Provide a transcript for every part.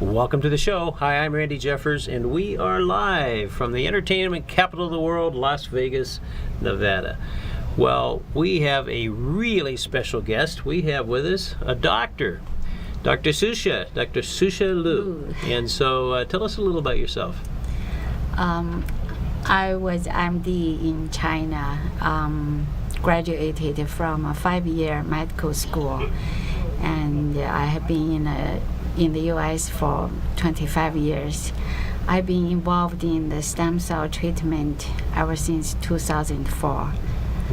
Welcome to the show. Hi, I'm Randy Jeffers, and we are live from the entertainment capital of the world, Las Vegas, Nevada. Well, we have a really special guest. We have with us a doctor, Dr. Susha Liu. And so tell us a little about yourself. I was MD in China, graduated from a 5-year medical school, and I have been in the U.S. for 25 years. I've been involved in the stem cell treatment ever since 2004.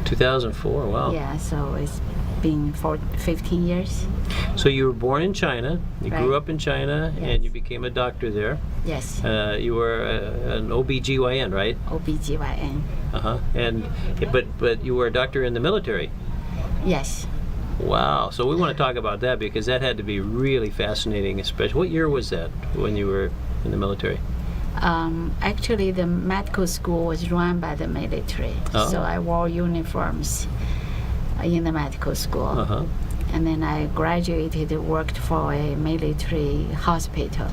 2004, wow. Yeah, so it's been for 15 years. So you were born in China, you Right. grew up in China, Yes. and you became a doctor there. Yes, You were an OBGYN, right? OBGYN. But you were a doctor in the military. Yes. Wow. So we want to talk about that because that had to be really fascinating, especially. What year was that when you were in the military? Actually, the medical school was run by the military, Oh. so I wore uniforms in the medical school. Uh-huh. And then I graduated, worked for a military hospital.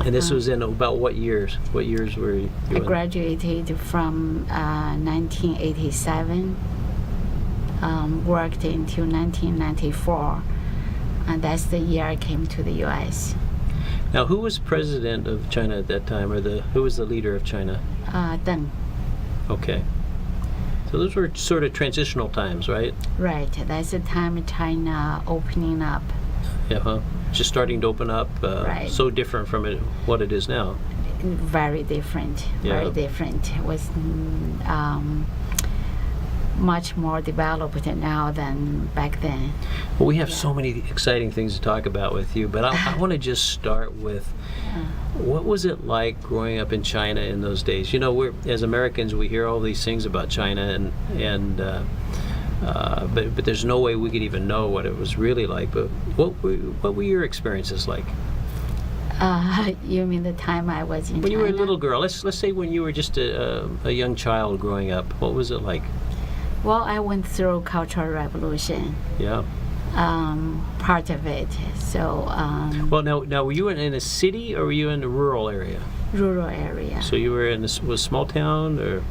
And this was in about what years? What years were you I in? graduated from 1987, worked until 1994, and that's the year I came to the U.S. Now, who was president of China at that time, or who was the leader of China? Deng. Okay. So those were sort of transitional times, right? Right, that's the time China opening up. Yeah, huh? Just starting to open up. Right. So different from what it is now. Very different. Yeah. Very different. It was much more developed now than back then. Well, we have so many exciting things to talk about with you, but I want to just start with what was it like growing up in China in those days? You know, as Americans, we hear all these things about China, but there's no way we could even know what it was really like. But what were your experiences like? You mean the time I was in When China? you were a little girl, let's say when you were just a young child growing up, what was it like? Well, I went through Cultural Revolution, Yeah. part of it. So Well, now were you in a city or were you in a rural area? rural area. So you were in a small town, or?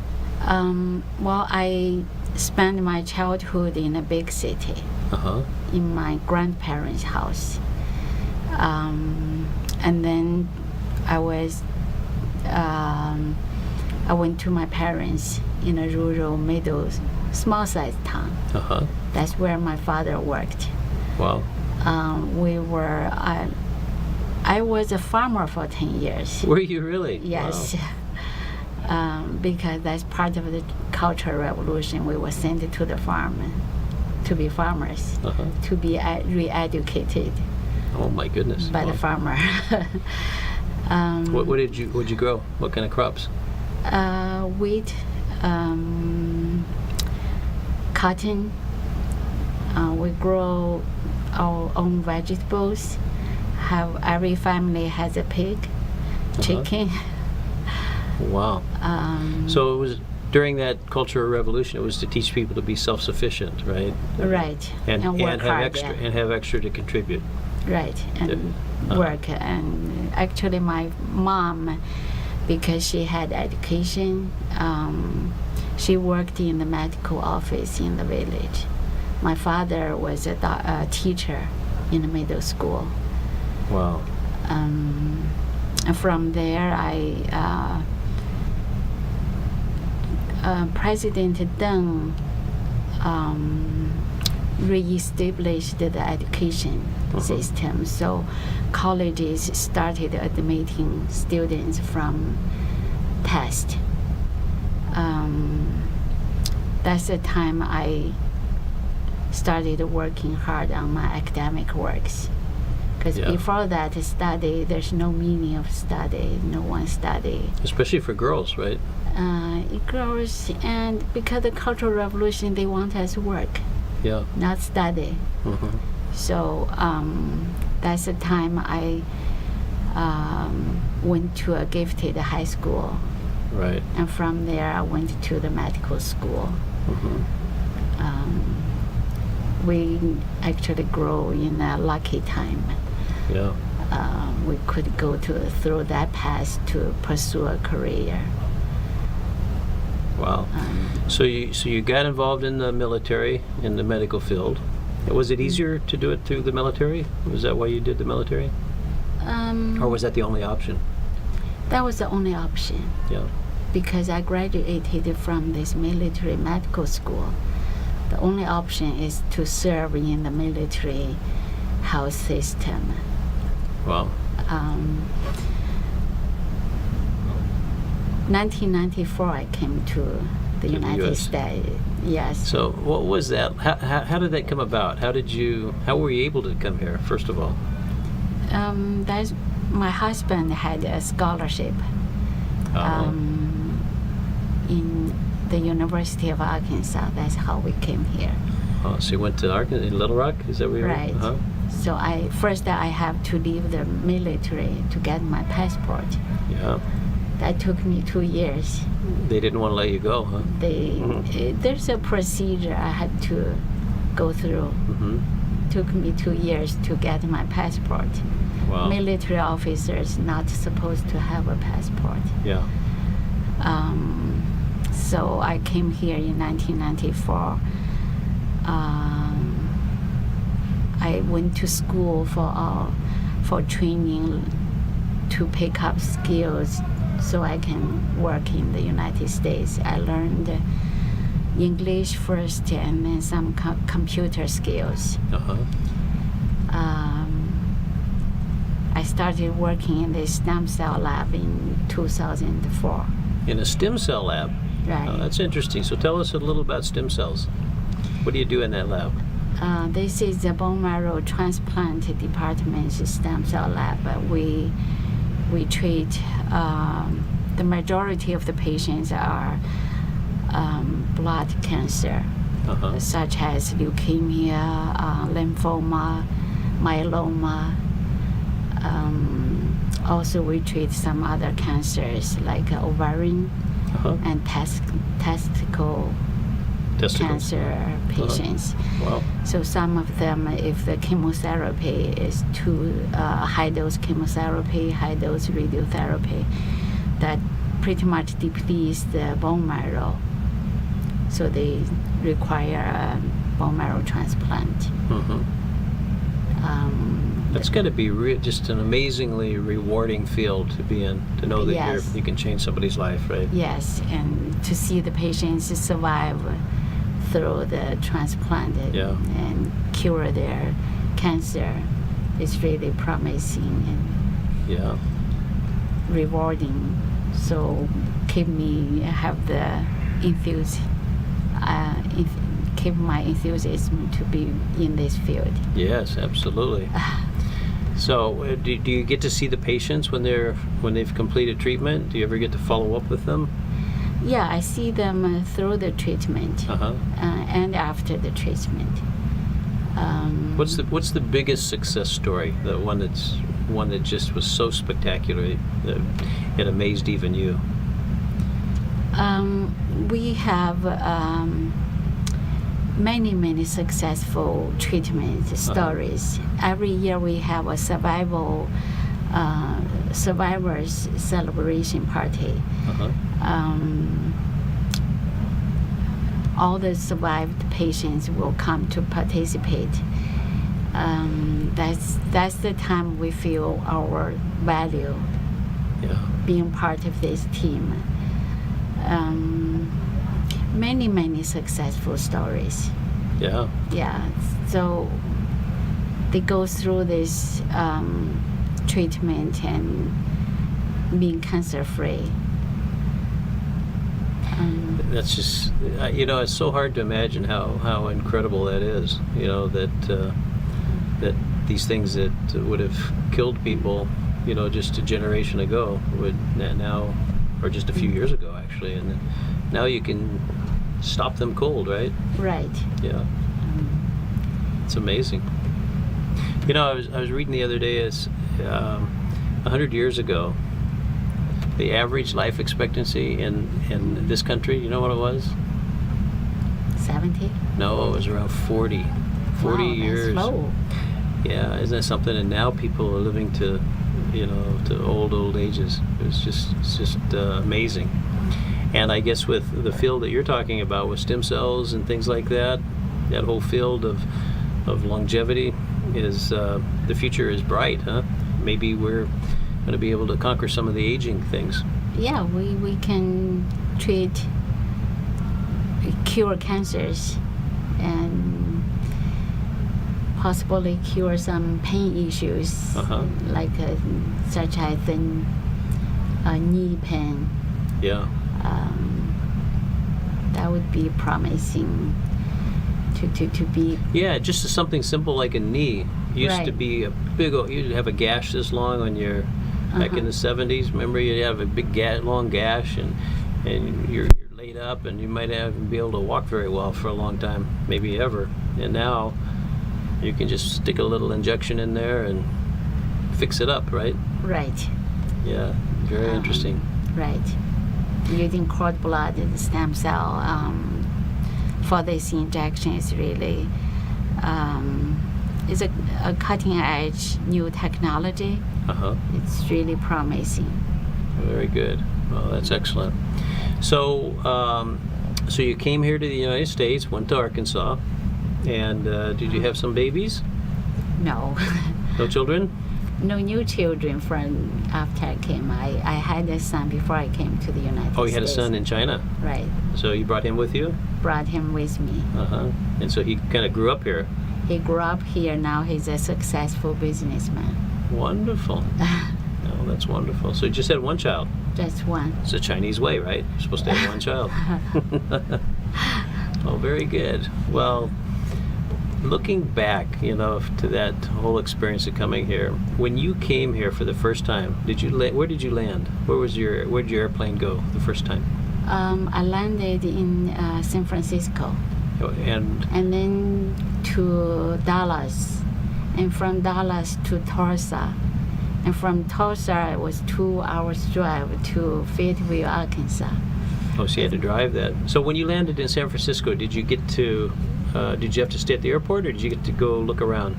Well, I spent my childhood in a big city, Uh-huh. in my grandparents' house. And then I went to my parents in a rural, small-sized town. Uh-huh. That's where my father worked. Wow. I was a farmer for 10 years. Were you really? Yes. Wow. Because that's part of the Cultural Revolution. We were sent to the farm to be farmers, Uh-huh. to be re-educated Oh my goodness. by the Wow. farmer. What'd you grow? What kind of crops? Wheat, cotton. We grow our own vegetables. Every family has a pig, chicken. Wow. So it was during that Cultural Revolution. It was to teach people to be self-sufficient, right? Right. And work have hard, extra yeah. and have extra to contribute. Right, and work. And actually, my mom, because she had education, she worked in the medical office in the village. My father was a teacher in the middle school. Wow. And from there, President Deng re-established the education system. So colleges started admitting students from test. That's the time I started working hard on my academic works. Because Yeah. before that study, there's no meaning of study. No one study. Especially for girls, right? Girls, and because the Cultural Revolution, they want us to work, Yeah. not study. Uh-huh. So that's the time I went to a gifted high school, Right. and from there I went to the medical school. Uh-huh. We actually grew in a lucky time. Yeah. we could go through that path to pursue a career. Wow. So you got involved in the military, in the medical field. Was it easier to do it through the military? Was that why you did the military? Or was that the only option? That was the only option. Yeah. Because I graduated from this military medical school. The only option is to serve in the military health system. Wow. 1994, I came to the United US. States. Yes. So what was that? How did that come about? How were you able to come here, first of all? That's my husband had a scholarship in the University of Arkansas. That's how we came here. Oh, so you went to Arkansas, in Little Rock? Is that where you were? Right. Uh-huh. So I have to leave the military to get my passport. Yeah. That took me 2 years. They didn't want to let you go, huh? There's a procedure I had to go through. Mm-hmm. Took me 2 years to get my passport. Wow. Military officers not supposed to have a passport. Yeah. So I came here in 1994. I went to school for training to pick up skills so I can work in the United States. I learned English first and then some computer skills. Uh-huh. I started working in the stem cell lab in 2004. In a stem cell lab? Right. Oh, that's interesting. So tell us a little about stem cells. What do you do in that lab? This is the bone marrow transplant department's stem cell lab. We treat, the majority of the patients are blood cancer, Uh-huh. such as leukemia, lymphoma, myeloma. Also, we treat some other cancers like ovarian Uh-huh. and testicle Testicles. cancer patients. Wow. So some of them, if the chemotherapy is too high dose chemotherapy, high dose radiotherapy, that pretty much depletes the bone marrow. So they require a bone marrow transplant. Mm-hmm. That's got to be just an amazingly rewarding field to be in, to know that Yes. you can change somebody's life, right? Yes, and to see the patients survive through the transplant Yeah. and cure their cancer is really promising and Yeah. rewarding. So keep my enthusiasm to be in this field. Yes, absolutely. So, do you get to see the patients when they've completed treatment? Do you ever get to follow up with them? Yeah, I see them through the treatment Uh-huh. And after the treatment. What's the biggest success story? The one that just was so spectacular that it amazed even you. We have many successful treatment stories. Every year we have a survivors celebration party. Uh-huh. All the survived patients will come to participate. That's the time we feel our value Yeah. being part of this team. Many successful stories. Yeah. Yeah, so they go through this treatment and being cancer free. That's just, it's so hard to imagine how incredible that is. That these things that would have killed people, just a generation ago would now, or just a few years ago actually, and now you can stop them cold, right? Right. Yeah. It's amazing. I was reading the other day, 100 years ago, the average life expectancy in this country, you know what it was? 70? No, it was around 40. 40 Wow, years. That's low. Yeah, isn't that something? And now people are living to, to old ages. It's just amazing. And I guess with the field that you're talking about with stem cells and things like that, that whole field of longevity is the future is bright, huh? Maybe we're going to be able to conquer some of the aging things. Yeah, we can cure cancers and possibly cure some pain issues, like such as knee pain. Yeah. That would be promising to be. Yeah, just something simple like a knee. Used to be a big, you'd have a gash this long on your, back in the 70s. Remember, you'd have a big long gash, and you're laid up, and you might not even be able to walk very well for a long time, maybe ever. And now you can just stick a little injection in there and fix it up, right? Right. Yeah, very interesting. Right. Using cord blood and stem cell for this injection is really is a cutting edge new technology. It's really promising. Very good. Well, that's excellent. So, so you came here to the United States, went to Arkansas, and did you have some babies? No. No children? No new children from after I came. I had a son before I came to the United States. Oh, you had a son in China? Right. So you brought him with you? Brought him with me. And so he kind of grew up here? He grew up here. Now he's a successful businessman. Wonderful. Oh, that's wonderful. So you just had one child? Just one. It's the Chinese way, right? You're supposed to have one child. Oh, very good. Well, looking back, to that whole experience of coming here, when you came here for the first time, where did you land? Where did your airplane go the first time? I landed in San Francisco. And then to Dallas, and from Dallas to Tulsa, and from Tulsa it was 2 hours drive to Fayetteville, Arkansas. Oh, so you had to drive that. So when you landed in San Francisco, did you have to stay at the airport, or did you get to go look around?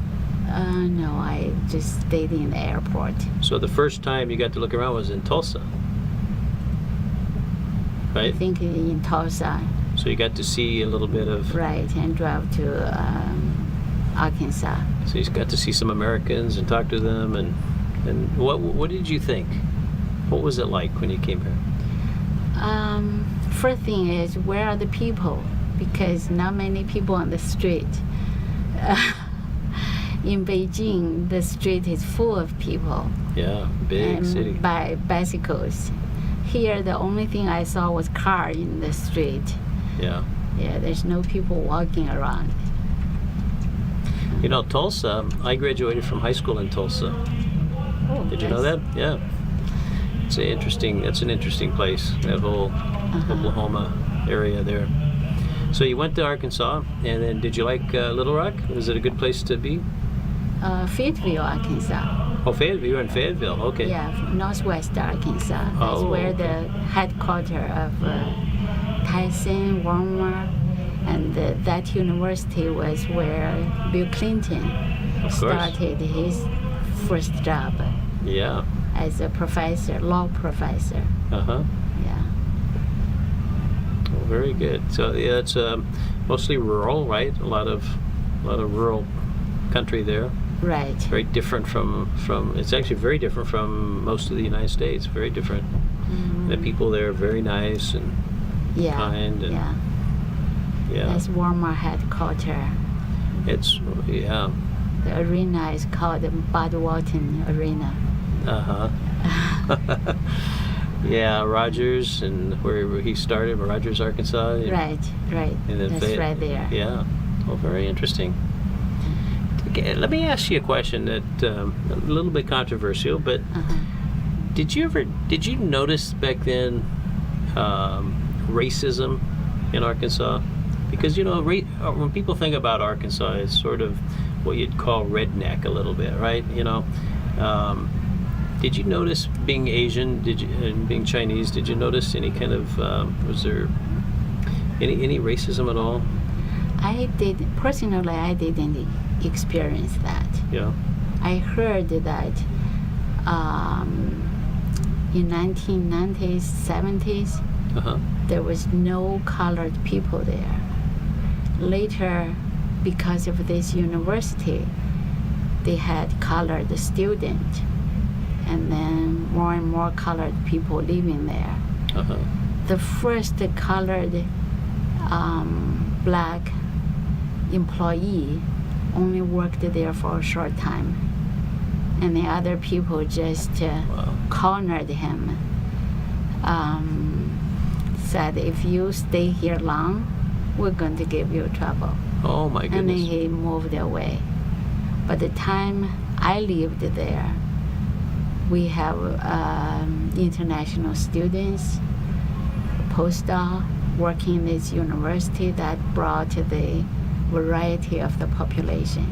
No, I just stayed in the airport. So the first time you got to look around was in Tulsa, right? I think in Tulsa. So you got to see a little bit of... Right, and drove to Arkansas. So you got to see some Americans and talk to them, and what did you think? What was it like when you came here? First thing is, where are the people? Because not many people on the street. In Beijing, the street is full of people. Yeah, big city. By bicycles. Here, the only thing I saw was car in the street. Yeah. Yeah, there's no people walking around. Tulsa, I graduated from high school in Tulsa. Oh, Did you know that? Yeah. That's an interesting place, that whole Oklahoma area there. So you went to Arkansas, and then did you like Little Rock? Was it a good place to be? Fayetteville, Arkansas. Oh, Fayetteville. You were in Fayetteville. Okay. Yeah, northwest Arkansas. That's where the headquarters of Tyson, Walmart, and that university was where Bill Clinton started his first job. Yeah. As a professor, law professor. Yeah. Well, very good. So yeah, it's mostly rural, right? A lot of rural country there. Right. It's very different from. It's actually very different from most of the United States. Very different. The people there are very nice and kind. And, yeah. That's Walmart headquarters. It's The arena is called the Bud Walton Arena. Yeah, Rogers, and where he started, Rogers, Arkansas. Right. And then that's right there. Yeah. Well, very interesting. Okay, let me ask you a question that a little bit controversial, but did you notice back then racism in Arkansas? Because when people think about Arkansas, it's sort of what you'd call redneck a little bit, right? Did you notice, being Asian, and being Chinese, did you notice any kind of was there any racism at all? I didn't. experienced that. Yeah. I heard that in 1990s, 70s, Uh-huh. there was no colored people there. Later, because of this university, they had colored students, and then more and more colored people living there. Uh-huh. The first colored black employee only worked there for a short time, and the other people just Wow. cornered him. Said, if you stay here long, we're going to give you trouble. Oh my And then goodness. he moved away. By the time I lived there, we have international students, postdoc working in this university that brought the variety of the population.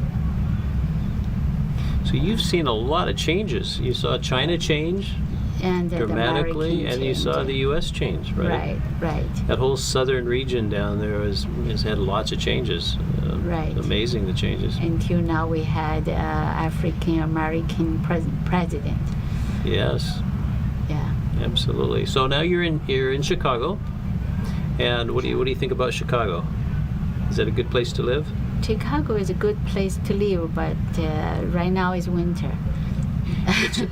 So you've seen a lot of changes. You saw China change And the dramatically, American and you saw change. the U.S. change, right? Right, right. That whole southern region down there has had lots of changes. Right. Amazing, the changes. Until now, we had African American president. Yes, Yeah. absolutely. So now you're in Chicago, and what do you think about Chicago? Is that a good place to live? Chicago is a good place to live, but right now is winter.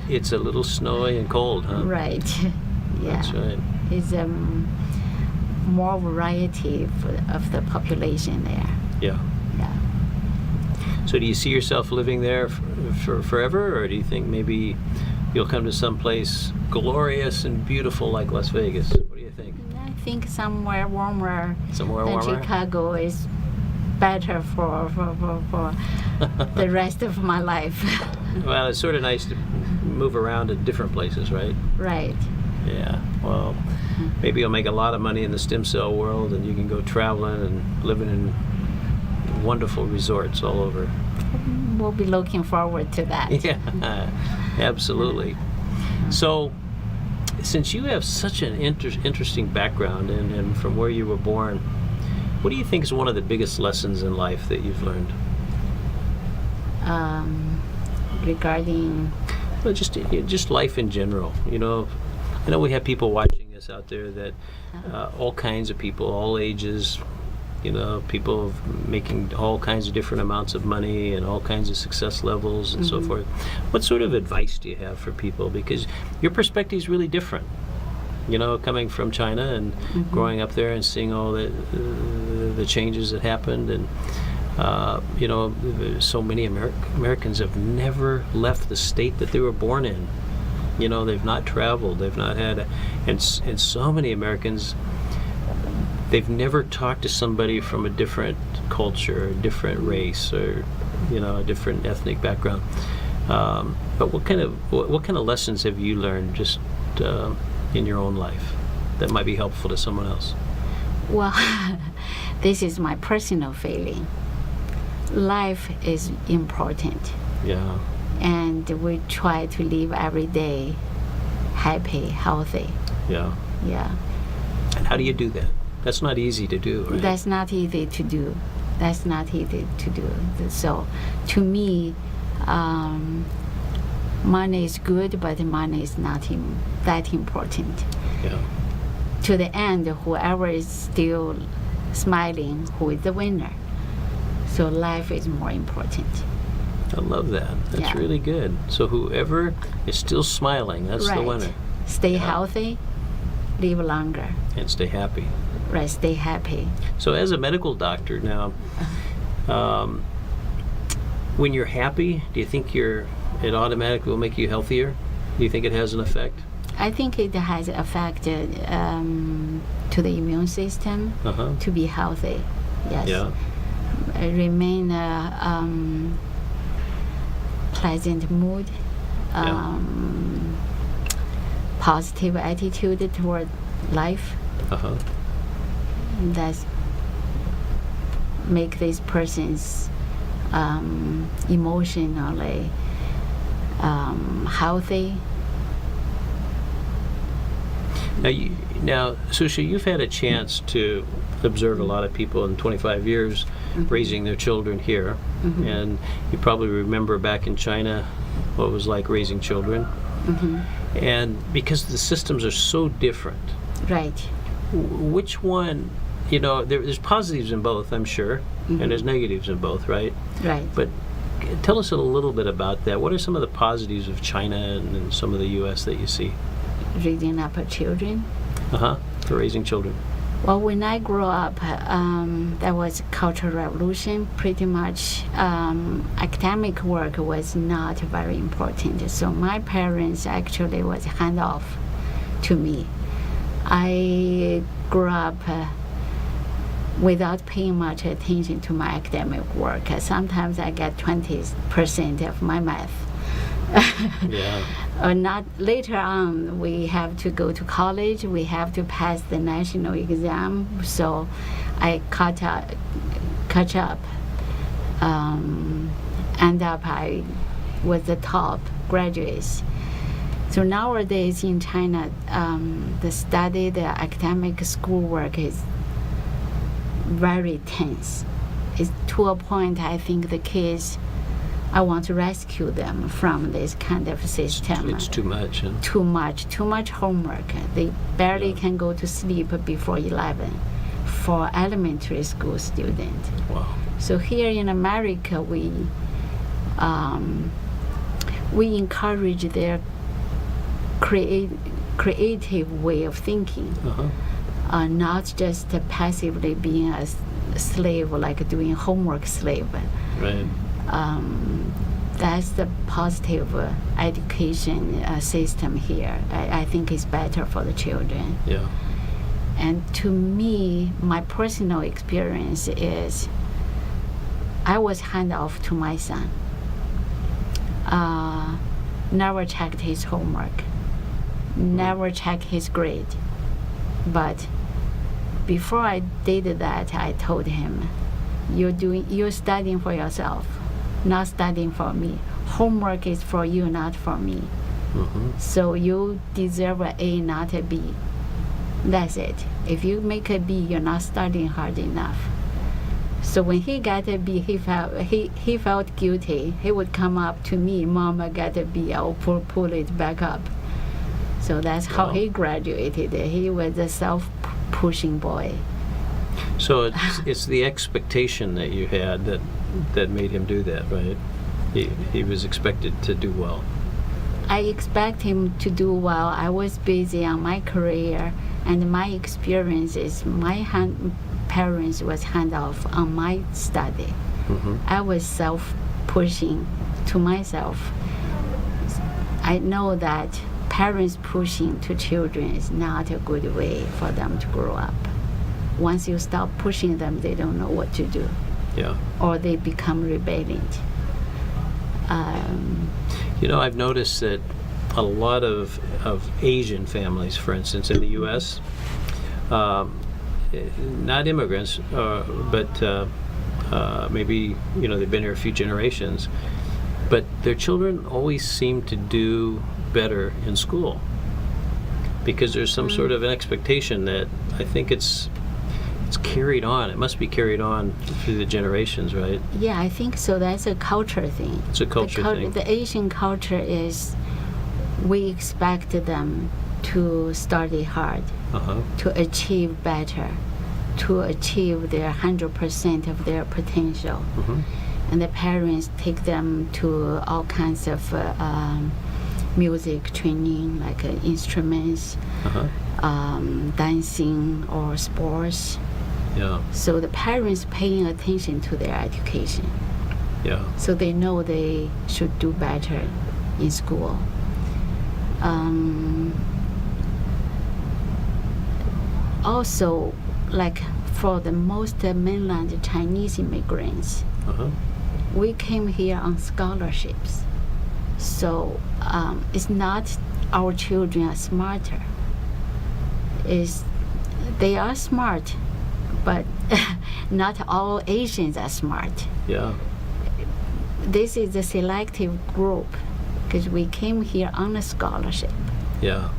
It's a little snowy and cold, huh? Right. Yeah. That's right. It's more variety of the population there. Yeah. Yeah. So do you see yourself living there for forever, or do you think maybe you'll come to some place glorious and beautiful like Las Vegas? What do you think? I think somewhere warmer Somewhere than warmer? Chicago is better for the rest of my life. Well, it's sort of nice to move around to different places, right? Right. Yeah. Well, maybe you'll make a lot of money in the stem cell world, and you can go traveling and living in wonderful resorts all over. We'll be looking forward to that. Yeah, absolutely. So, since you have such an interesting background and from where you were born, what do you think is one of the biggest lessons in life that you've learned? Regarding Well, just life in general. You know, I know we have people watching us out there that all kinds of people, all ages. You know, people making all kinds of different amounts of money and all kinds of success levels and so forth. What sort of advice do you have for people? Because your perspective is really different. You know, coming from China and growing up there and seeing all the changes that happened, and you know, so many Americans have never left the state that they were born in. You know, they've not traveled, they've not had, and so many Americans, they've never talked to somebody from a different culture, a different race, or you know, a different ethnic background. But what kind of lessons have you learned just in your own life that might be helpful to someone else? Well, this is my personal feeling. Life is important, Yeah. and we try to live every day happy, healthy. Yeah. Yeah. And how do you do that? That's not easy to do, right? That's not easy to do. That's not easy to do. So, to me, money is good, but money is not that important. Yeah. To the end, whoever is still smiling, who is the winner. So life is more important. I love that. That's Yeah. really good. So whoever is still smiling, that's the Right. winner. Stay Yeah. healthy, live longer. And stay happy. Right, stay happy. So as a medical doctor now, when you're happy, do you think it automatically will make you healthier? Do you think it has an effect? I think it has affected to the immune system Uh-huh. to be healthy. Yes. Yeah. Remain pleasant mood, Yeah. positive attitude toward life. Uh-huh. That's make these persons emotionally healthy. Now, Susha, you've had a chance to observe a lot of people in 25 years raising their children here, And you probably remember back in China what it was like raising children. And because the systems are so different, Right. which one, you know, there's positives in both, I'm sure, and there's negatives in both, right? Right. But tell us a little bit about that. What are some of the positives of China and some of the U.S. that you see? Raising up children. For raising children. Well, when I grew up, there was Cultural Revolution. Pretty much academic work was not very important. So my parents actually was hand off to me. I grew up without paying much attention to my academic work. Sometimes I get 20% of my math. Yeah. Or not later on, we have to go to college. We have to pass the national exam. So I catch up. End up I was the top graduates. So nowadays in China, the academic schoolwork is very tense. It's to a point I think the kids, I want to rescue them from this kind of system. It's too much. Huh? Too much homework. They barely can go to sleep before 11 for elementary school students. Wow. So here in America, we encourage their creative way of thinking, not just passively being a slave, like doing homework slave. Right. That's the positive education system here. I think is better for the children. Yeah. And to me, my personal experience is I was hand off to my son. Never checked his homework, never checked his grade. But before I did that, I told him, you're studying for yourself, not studying for me. Homework is for you, not for me. So you deserve an A, not a B. That's it. If you make a B, you're not studying hard enough. So when he got a B, he felt guilty. He would come up to me, Mom, I got a B. I'll pull it back up. So that's how he graduated. He was a self-pushing boy. So it's the expectation that you had that made him do that, right? He was expected to do well. I expect him to do well. I was busy on my career, and my experience is my parents was hand off on my study. I was self-pushing to myself. I know that parents pushing to children is not a good way for them to grow up. Once you stop pushing them, they don't know what to do. Yeah. Or they become rebelliant. You know, I've noticed that a lot of Asian families, for instance, in the U.S., not immigrants, but maybe, you know, they've been here a few generations, but their children always seem to do better in school because there's some sort of an expectation that I think it's carried on. It must be carried on through the generations, right? Yeah, I think so. That's a culture thing. It's a culture thing. The Asian culture is we expect them to study hard, to achieve better, to achieve their 100% of their potential. And the parents take them to all kinds of music training, like instruments, dancing or sports. Yeah. So the parents paying attention to their education. Yeah. So they know they should do better in school. Also, like for the most mainland Chinese immigrants, we came here on scholarships. So it's not our children are smarter. They are smart, but not all Asians are smart. Yeah. This is a selective group because we came here on a scholarship. Yeah.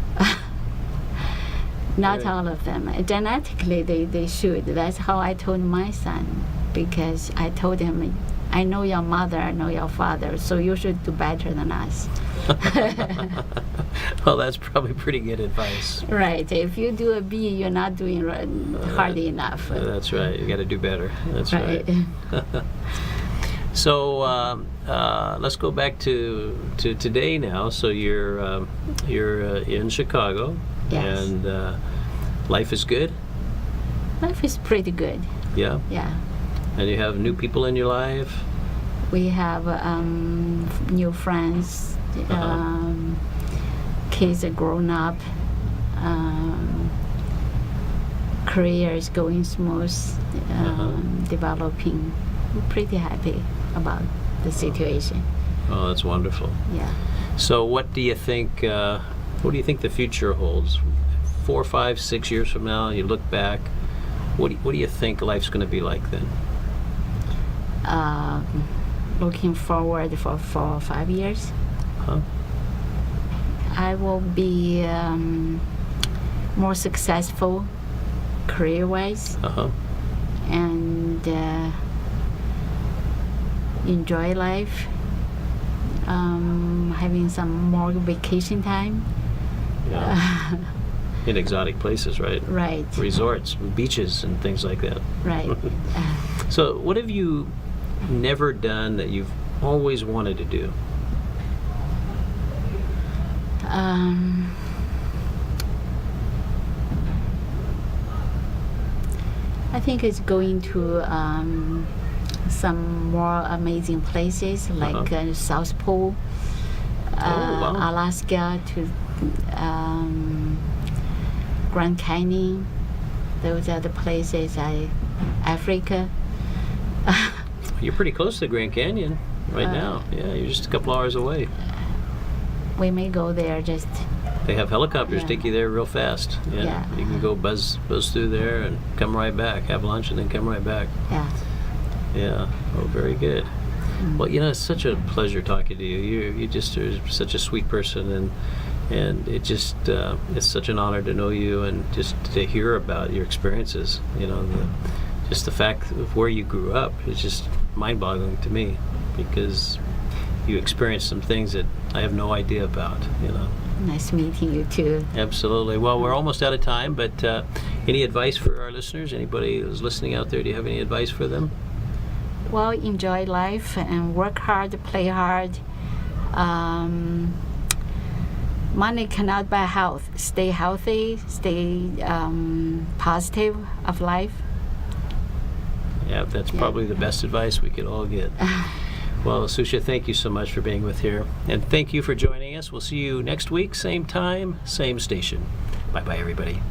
Not Right. all of them. Genetically, they should. That's how I told my son, because I told him I know your mother, I know your father, so you should do better than us. Well, that's probably pretty good advice. Right. If you do a B, you're not doing hard enough. That's right. You got to do better. That's Right. right. So let's go back to today now. So you're in Chicago, Yes. and life is good. Life is pretty good. Yeah, Yeah. and you have new people in your life. We have new friends. Uh-huh. Kids are grown up. Career is going smooth. Developing. We're pretty happy about the situation. Oh, that's wonderful. Yeah. So what do you think? What do you think the future holds? 4, 5, 6 years from now, you look back. What do you think life's going to be like then? Looking forward for 4 or 5 years. Huh? I will be more successful career-wise Uh-huh. and enjoy life. Having some more vacation time. Yeah. In exotic places, right? Right. Resorts, beaches, and things like that. Right. So, what have you never done that you've always wanted to do? I think it's going to some more amazing places like South Pole, wow. Alaska, to Grand Canyon. Those are the places Africa. You're pretty close to Grand Canyon right now. Yeah, you're just a couple hours away. We may go there just. They have helicopters Yeah. take you there real fast. Yeah. You can go buzz through there and come right back, have lunch, and then come right back. Yeah. Yeah. Oh, very good. Well, it's such a pleasure talking to you. You just are such a sweet person, and it just it's such an honor to know you and just to hear about your experiences. Just the fact of where you grew up is just mind-boggling to me, because you experienced some things that I have no idea about. Nice meeting you too. Absolutely. Well, we're almost out of time, but any advice for our listeners? Anybody who's listening out there, do you have any advice for them? Well, enjoy life and work hard, play hard. Money cannot buy health. Stay healthy, stay positive of life. Yeah, that's probably the best advice we could all get. Well, Susha, thank you so much for being with here. And thank you for joining us. We'll see you next week, same time, same station. Bye-bye, everybody.